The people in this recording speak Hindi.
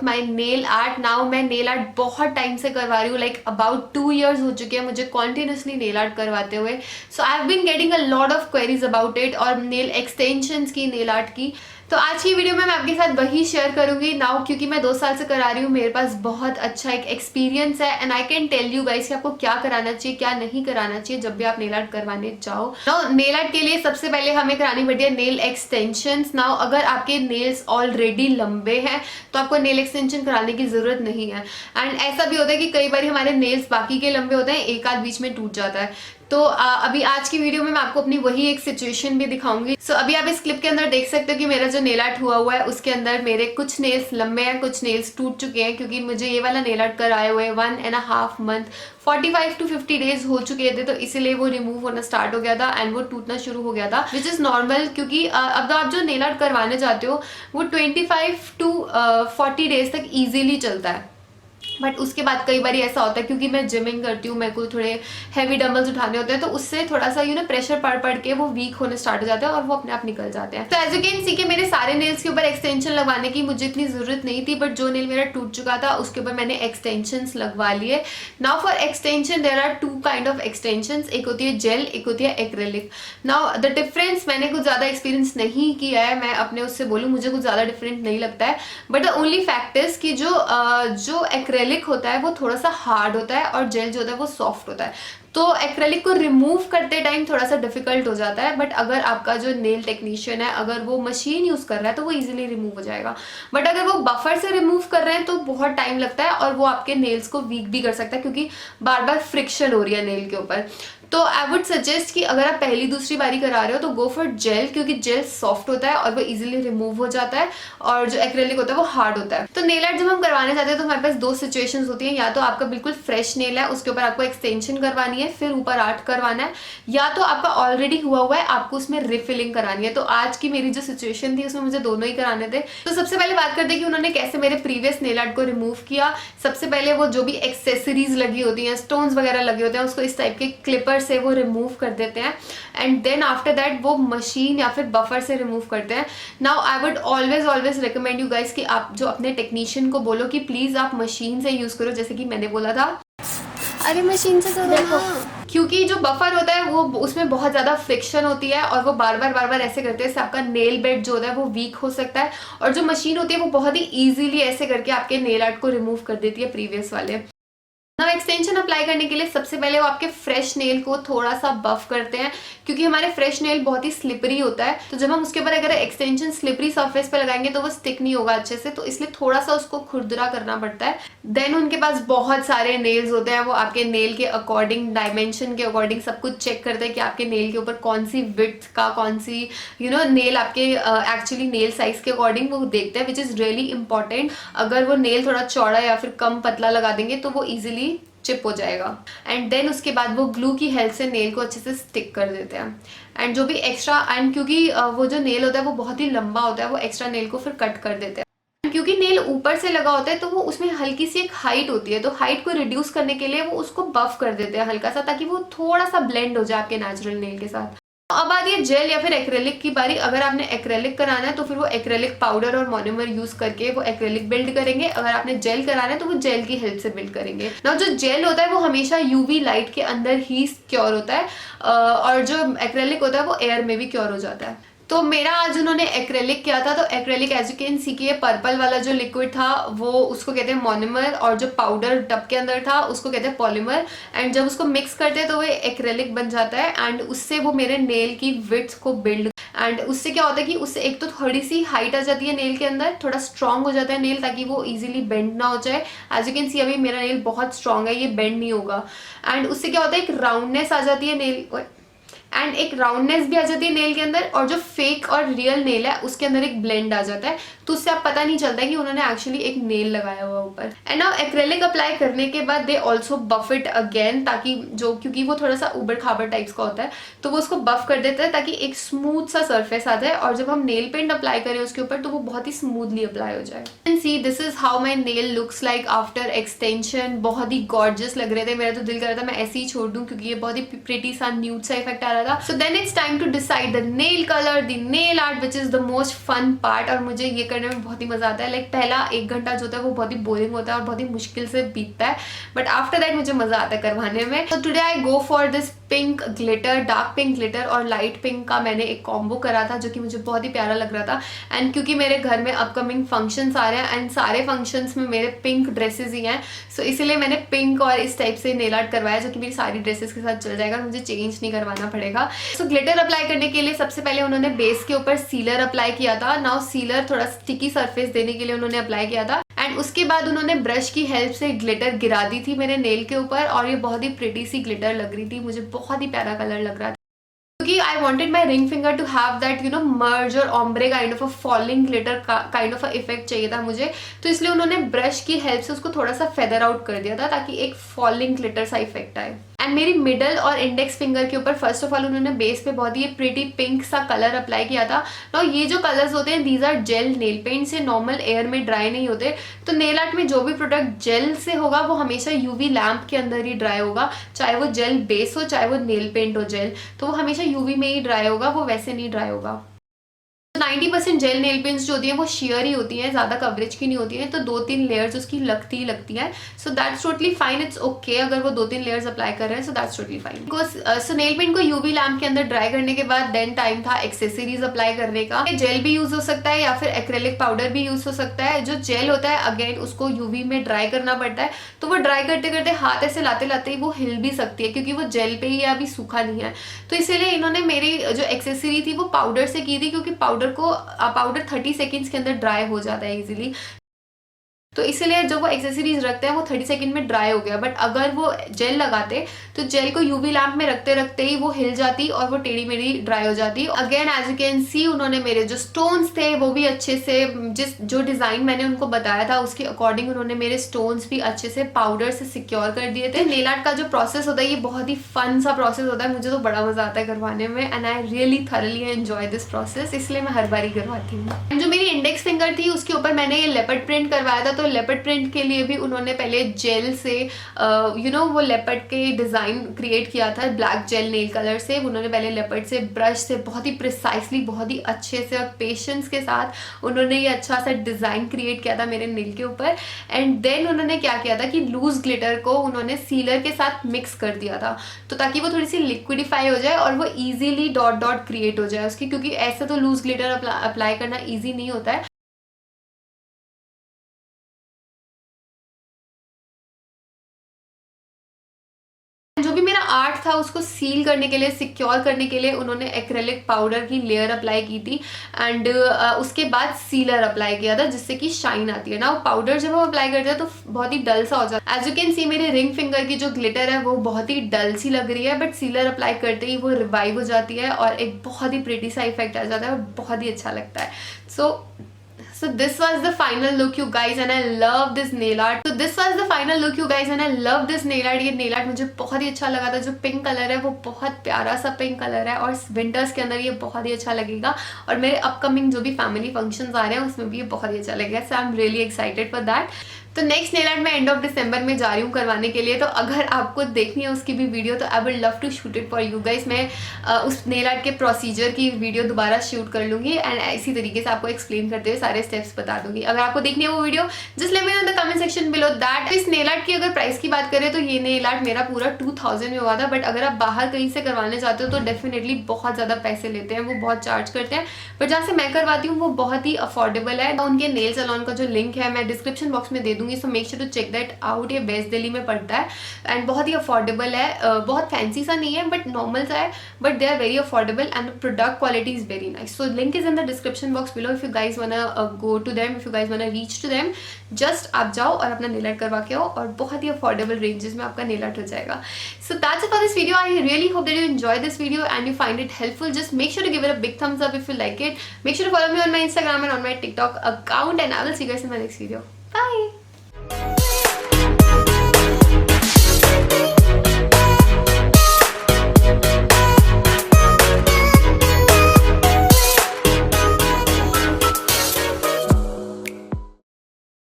माई नेल आर्ट। नाउ मैं नेल आर्ट बहुत टाइम से करवा रही हूँ, लाइक अबाउट 2 years हो चुके हैं मुझे कॉन्टिन्यूसली नेल आर्ट करवाते हुए। So I have been getting a lot of queries about it, और नेल एक्सटेंशंस की, नेल आर्ट की। तो आज की वीडियो में मैं आपके साथ वही शेयर करूंगी नाउ, क्योंकि मैं 2 साल से करा रही हूँ, मेरे पास बहुत अच्छा एक एक्सपीरियंस है and I can tell you guys कि आपको क्या कराना चाहिए, क्या नहीं कराना चाहिए जब भी आप नेल आर्ट करवाने जाओ। नाउ नेल आर्ट के लिए सबसे पहले हमें करानी पड़ती है नेल एक्सटेंशंस। नाउ अगर आपके नेल्स ऑलरेडी लंबे हैं तो आपको नेल एक्सटेंशन कराने की जरूरत नहीं है। एंड ऐसा भी होता है कि कई बार हमारे नेल्स बाकी के लंबे होते हैं, एक आध बीच में टूट जाता है। तो अभी आज की वीडियो में मैं आपको अपनी वही एक सिचुएशन भी दिखाऊंगी। सो अभी आप इस क्लिप के अंदर देख सकते हो कि मेरा जो नेल आर्ट हुआ है उसके अंदर मेरे कुछ नेल्स लंबे हैं, कुछ नेल्स टूट चुके हैं, क्योंकि मुझे ये वाला नेल आर्ट कराए हुए 1.5 month 45 to 50 days हो चुके थे, तो इसीलिए वो रिमूव होना स्टार्ट हो गया था एंड वो टूटना शुरू हो गया था, विच इज नॉर्मल। क्योंकि अब आप जो नेल आर्ट करवाने जाते हो वो 25 to 40 days तक ईजिली चलता है। बट उसके बाद कई बार ऐसा होता है, क्योंकि मैं जिमिंग करती हूँ, मेरे को थोड़े हैवी डंबल्स उठाने होते हैं, तो उससे थोड़ा सा प्रेशर पड़ के वो वीक होने स्टार्ट हो जाते हैं और वो अपने आप निकल जाते हैं। तो एज यू कैन सी के मेरे सारे नेल्स के ऊपर एक्सटेंशन लगवाने की मुझे इतनी जरूरत नहीं थी, बट जो नेल मेरा टूट चुका था उसके ऊपर मैंने एक्सटेंशंस लगवा लिए। Now for extension there are 2 kind of extensions, एक होती है जेल, एक होती है एक्रेलिक। नाउ द डिफरेंस, मैंने कुछ ज्यादा एक्सपीरियंस नहीं किया है, मैं अपने उससे बोलूँ मुझे कुछ ज्यादा डिफरेंट नहीं लगता है, but the only fact is कि जो एक्रेलिक होता है वो थोड़ा सा हार्ड होता है और जेल जो होता है वो सॉफ्ट होता है। तो एक्रेलिक को रिमूव करते टाइम थोड़ा सा डिफिकल्ट हो जाता है, बट अगर आपका जो नेल टेक्नीशियन है अगर वो मशीन यूज कर रहा है तो वो इजीली रिमूव हो जाएगा। बट अगर वो बफर से रिमूव कर रहे हैं तो बहुत टाइम लगता है और वो आपके नेल्स को वीक भी कर सकता है, क्योंकि बार बार फ्रिक्शन हो रही है नेल के ऊपर। तो आई वुड सजेस्ट कि अगर आप पहली दूसरी बारी करा रहे हो तो गो फॉर जेल, क्योंकि जेल सॉफ्ट होता है और वो इजीली रिमूव हो जाता है, और जो एक्रेलिक होता है वो हार्ड होता है। तो नेल आर्ट जब हम करवाने जाते हैं तो हमारे पास 2 सिचुएशंस होती हैं, या तो आपका बिल्कुल फ्रेश नेल है उसके ऊपर आपको एक्सटेंशन करवानी है फिर ऊपर आर्ट करवाना है, या तो आपका ऑलरेडी हुआ है आपको उसमें रिफिलिंग करानी है। तो आज की मेरी जो सिचुएशन थी उसमें मुझे दोनों ही कराने थे। तो सबसे पहले बात करते हैं कि उन्होंने कैसे मेरे प्रीवियस नेल आर्ट को रिमूव किया। सबसे पहले वो जो भी एक्सेसरीज लगी होती हैं, स्टोन्स वगैरह लगे होते हैं, उसको इस टाइप के क्लिपर से वो रिमूव कर देते हैं एंड देन आफ्टर दैट वो मशीन या फिर बफर से रिमूव करते हैं। Now I would always recommend you guys कि आप जो अपने टेक्नीशियन को बोलो कि प्लीज आप मशीन से यूज करो, जैसे कि मैंने बोला था। अरे मशीन से करो ना, क्योंकि जो बफर होता है वो उसमें बहुत ज्यादा फ्रिक्शन होती है और वो बार बार ऐसे करते हैं, इससे आपका नेल बेड जो होता है वो वीक हो सकता है, और जो मशीन होती है वो बहुत ही इजीली ऐसे करके आपके नेल आर्ट को रिमूव कर देती है प्रीवियस वाले। नाउ एक्सटेंशन अप्लाई करने के लिए सबसे पहले वो आपके फ्रेश नेल को थोड़ा सा बफ करते हैं, क्योंकि हमारे फ्रेश नेल बहुत ही स्लिपरी होता है, तो जब हम उसके ऊपर अगर एक्सटेंशन स्लिपरी सरफेस पे लगाएंगे तो वो स्टिक नहीं होगा अच्छे से, तो इसलिए थोड़ा सा उसको खुरदुरा करना पड़ता है। देन उनके पास बहुत सारे नेल्स होते हैं, वो आपके नेल के अकॉर्डिंग, डायमेंशन के अकॉर्डिंग सब कुछ चेक करते हैं कि आपके नेल के ऊपर कौन सी विड्थ का, कौन सी नेल आपके एक्चुअली नेल साइज के अकॉर्डिंग वो देखते हैं, विच इज रियली इंपॉर्टेंट। अगर वो नेल थोड़ा चौड़ा या फिर कम पतला लगा देंगे तो वो इजिली चिप हो जाएगा। एंड देन उसके बाद वो ग्लू की हेल्प से नेल को अच्छे से स्टिक कर देते हैं। एंड जो भी एक्स्ट्रा, एंड क्योंकि वो जो नेल होता है वो बहुत ही लंबा होता है, वो एक्स्ट्रा नेल को फिर कट कर देते हैं। क्योंकि नेल ऊपर से लगा होता है तो वो उसमें हल्की सी एक हाइट होती है, तो हाइट को रिड्यूस करने के लिए वो उसको बफ कर देते हैं हल्का सा, ताकि वो थोड़ा सा ब्लेंड हो जाए आपके नेचुरल नेल के साथ। अब आती है जेल या फिर एक्रेलिक की बारी। अगर आपने एक्रेलिक कराना है तो फिर वो एक्रेलिक पाउडर और मोनोमर यूज करके वो एक्रेलिक बिल्ड करेंगे। अगर आपने जेल कराना है तो वो जेल की हेल्प से बिल्ड करेंगे। ना जो जेल होता है वो हमेशा यूवी लाइट के अंदर ही क्योर होता है, और जो एक्रेलिक होता है वो एयर में भी क्योर हो जाता है। तो मेरा आज उन्होंने एक्रेलिक किया था, तो acrylic as you can see के पर्पल वाला जो लिक्विड था वो उसको कहते हैं मोनोमर, और जो पाउडर टब के अंदर था उसको कहते हैं पॉलीमर। एंड जब उसको मिक्स करते हैं तो वो एक्रेलिक बन जाता है, एंड उससे वो मेरे नेल की विड्थ को बिल्ड, एंड उससे क्या होता है कि उससे एक तो थोड़ी सी हाइट आ जाती है नेल के अंदर, थोड़ा स्ट्रॉन्ग हो जाता है नेल, ताकि वो इजीली बेंड ना हो जाए। एज यू कैन सी अभी मेरा नेल बहुत स्ट्रॉन्ग है, ये बेंड नहीं होगा। एंड उससे क्या होता है, एक राउंडनेस आ जाती है नेल, एंड एक राउंडनेस भी आ जाती है नेल के अंदर, और जो फेक और रियल नेल है उसके अंदर एक ब्लेंड आ जाता है, तो उससे आप पता नहीं चलता है कि उन्होंने एक्चुअली एक नेल लगाया हुआ ऊपर। एंड नाउ एक्रेलिक अप्लाई करने के बाद they also buff it again, ताकि जो, क्योंकि वो थोड़ा सा उबड़ खाबड़ टाइप्स का होता है तो वो उसको बफ कर देता है ताकि एक स्मूथ सा सरफेस आ जाए, और जब हम नेल पेंट अप्लाई करें उसके ऊपर तो वो बहुत ही स्मूथली अप्लाई हो जाए। And see this is how my nail looks like after extension. बहुत ही गॉर्जियस लग रहे थे, मेरा तो दिल कर रहा था मैं ऐसे ही छोड़ दूं, क्योंकि ये बहुत ही प्रिटी सा न्यूड सा इफेक्ट आ रहा था. So then it's time to decide the nail color, the nail art, which is the most fun part. और मुझे ये करने में बहुत ही मजा आता है. लाइक पहला 1 घंटा जो होता है वो बहुत ही बोरिंग होता है और बहुत ही मुश्किल से बीतता है, बट आफ्टर दैट मुझे मजा आता है करवाने में. तो today I go for this pink glitter, dark pink glitter और लाइट पिंक का मैंने एक कॉम्बो करा था जो कि मुझे बहुत ही प्यारा लग रहा था. एंड क्योंकि मेरे घर में अपकमिंग फंक्शंस आ रहे हैं एंड सारे फंक्शंस में मेरे पिंक ड्रेसेस ही हैं, सो इसीलिए मैंने पिंक और इस टाइप से नेल आर्ट करवाया जो कि मेरी सारी ड्रेसेस के साथ चल जाएगा, मुझे चेंज नहीं करवाना पड़ेगा. सो ग्लिटर अप्लाई करने के लिए सबसे पहले उन्होंने बेस के ऊपर सीलर अप्लाई किया था. नाउ सीलर थोड़ा स्टिकी सरफेस देने के लिए उन्होंने अप्लाई किया था एंड उसके बाद उन्होंने ब्रश की हेल्प से ग्लिटर गिरा दी थी मेरे नेल के ऊपर और ये बहुत ही प्रिटी सी ग्लिटर लग रही थी. मुझे बहुत ही प्यारा कलर लग रहा था क्योंकि I wanted my ring finger to have that you know merge और ombre kind of a falling glitter kind of a effect चाहिए था मुझे. तो इसलिए उन्होंने ब्रश की हेल्प से उसको थोड़ा सा फेदर आउट कर दिया था ताकि एक फॉलिंग ग्लिटर सा इफेक्ट आए. एंड मेरी मिडल और इंडेक्स फिंगर के ऊपर फर्स्ट ऑफ ऑल उन्होंने बेस पे बहुत ही प्रिटी पिंक सा कलर अप्लाई किया था. तो ये जो कलर्स होते हैं these are gel nail paint से, नॉर्मल एयर में ड्राई नहीं होते. तो नेल आर्ट में जो भी प्रोडक्ट जेल से होगा वो हमेशा यूवी लैम्प के अंदर ही ड्राई होगा, चाहे वो जेल बेस हो चाहे वो नेल पेंट हो जेल, तो वो हमेशा यूवी में ही ड्राई होगा, वो वैसे नहीं ड्राई होगा. 90% जेल नेल पेंट्स जो होती हैं वो शेयर ही होती हैं, ज़्यादा कवरेज की नहीं होती हैं, तो 2-3 लेयर्स उसकी लगती ही लगती है. So that's totally fine, it's okay अगर वो 2-3 लेयर्स अप्लाई कर रहे हैं, so that's totally fine. Because so nail paint को यूवी लैम्प के अंदर ड्राई करने के बाद देन टाइम था एक्सेसरीज अप्लाई करने का. जेल भी यूज हो सकता है या फिर एक्रेलिक पाउडर भी यूज हो सकता है. जो जेल होता है अगेन उसको यूवी में ड्राई करना पड़ता है, तो वो ड्राई करते करते हाथ ऐसे लाते लाते ही वो हिल भी सकती है क्योंकि वो जेल पे ही है, अभी सूखा नहीं है. तो इसीलिए इन्होंने मेरी जो एक्सेसरी थी वो पाउडर से की थी क्योंकि पाउडर 30 सेकेंड्स के अंदर ड्राई हो जाता है इजीली. तो इसीलिए जब वो एक्सेसरीज रखते हैं वो 30 सेकंड में ड्राई हो गया. बट अगर वो जेल लगाते तो जेल को यूवी लैम्प में रखते रखते ही वो हिल जाती और वो टेढ़ी मेढ़ी ड्राई हो जाती. Again as you can see उन्होंने मेरे जो स्टोन्स थे वो भी अच्छे से जो डिजाइन मैंने उनको बताया था उसके अकॉर्डिंग उन्होंने मेरे स्टोन्स भी अच्छे से पाउडर से सिक्योर कर दिए थे. नेल आर्ट का जो प्रोसेस होता है ये बहुत ही फन सा प्रोसेस होता है, मुझे तो बड़ा मजा आता है करवाने में and I really thoroughly enjoy this process, इसलिए मैं हर बार ही करवाती हूँ. जो मेरी इंडेक्स फिंगर थी उसके ऊपर मैंने ये लेपर्ड प्रिंट करवाया था. तो लेपर्ड प्रिंट के लिए भी उन्होंने पहले जेल से वो लेपर्ड के डिजाइन क्रिएट किया था ब्लैक जेल नेल कलर से. उन्होंने पहले लेपर्ड से ब्रश से बहुत ही प्रिसाइसली बहुत ही अच्छे से और पेशेंस के साथ उन्होंने ये अच्छा सा डिजाइन क्रिएट किया था मेरे नेल के ऊपर. एंड देन उन्होंने क्या किया था कि लूज ग्लिटर को उन्होंने सीलर के साथ मिक्स कर दिया था तो ताकि वो थोड़ी सी लिक्विडिफाई हो जाए और वो इजीली डॉट डॉट क्रिएट हो जाए उसकी, क्योंकि ऐसे तो लूज ग्लिटर अप्लाई करना ईजी नहीं होता है. जो भी मेरा आर्ट था उसको सील करने के लिए, सिक्योर करने के लिए उन्होंने एक्रेलिक पाउडर की लेयर अप्लाई की थी एंड उसके बाद सीलर अप्लाई किया था जिससे कि शाइन आती है ना. पाउडर जब हम अप्लाई करते हैं तो बहुत ही डल सा हो जाता है. एज यू कैन सी मेरे रिंग फिंगर की जो ग्लिटर है वो बहुत ही डल सी लग रही है, बट सीलर अप्लाई करते ही वो रिवाइव हो जाती है और एक बहुत ही प्रिटी सा इफेक्ट आ जाता है और बहुत ही अच्छा लगता है. So this was the final look you guys and I love this nail art. So this was the final look you guys and I love this nail art. ये nail art मुझे बहुत ही अच्छा लगा था. जो पिंक कलर है वो बहुत प्यारा सा पिंक कलर है और विंटर्स के अंदर ये बहुत ही अच्छा लगेगा और मेरे अपकमिंग जो भी फैमिली फंक्शंस आ रहे हैं उसमें भी ये बहुत ही अच्छा लगेगा. So I'm really excited for that. तो नेक्स्ट नेल आर्ट मैं एंड ऑफ दिसंबर में जा रही हूँ करवाने के लिए. तो अगर आपको देखनी है उसकी भी वीडियो तो I would love to shoot it for you guys. मैं उस नेल आर्ट के प्रोसीजर की वीडियो दोबारा शूट कर लूँगी एंड इसी तरीके से आपको एक्सप्लेन करते हुए सारे स्टेप्स बता दूंगी. अगर आपको देखनी है वो video just let me know in the comment section below that. इस नेल आर्ट की अगर प्राइस की बात करें तो ये नेल आर्ट मेरा पूरा 2000 में हुआ था, बट अगर आप बाहर कहीं से करवाने जाते हो तो डेफिनेटली बहुत ज़्यादा पैसे लेते हैं, वो बहुत चार्ज करते हैं. बट जहाँ से मैं करवाती हूँ वो बहुत ही अफोर्डेबल है. उनके नेल सैलून का जो लिंक है मैं डिस्क्रिप्शन बॉक्स में दे दूंगी, so make sure to check that out. ये वेस्ट दिल्ली में पड़ता है एंड बहुत ही अफोर्डेबल है. बहुत फैंसी सा नहीं है बट नॉर्मल सा है, but they are very affordable and product quality is very nice. So link is in the description box below if you guys wanna go to them, if you guys wanna reach to them. Just आप जाओ और अपना नेल आर्ट करवा के आओ और बहुत ही अफोर्डेबल रेंजेस में आपका नेल आर्ट हो जाएगा. So that's it for this video. I really hope that you enjoy this video and you find it helpful. Just make sure to give it a big thumbs up if you like it. Make sure to follow me on my Instagram and on my TikTok account and I will see you guys in my next video. Bye.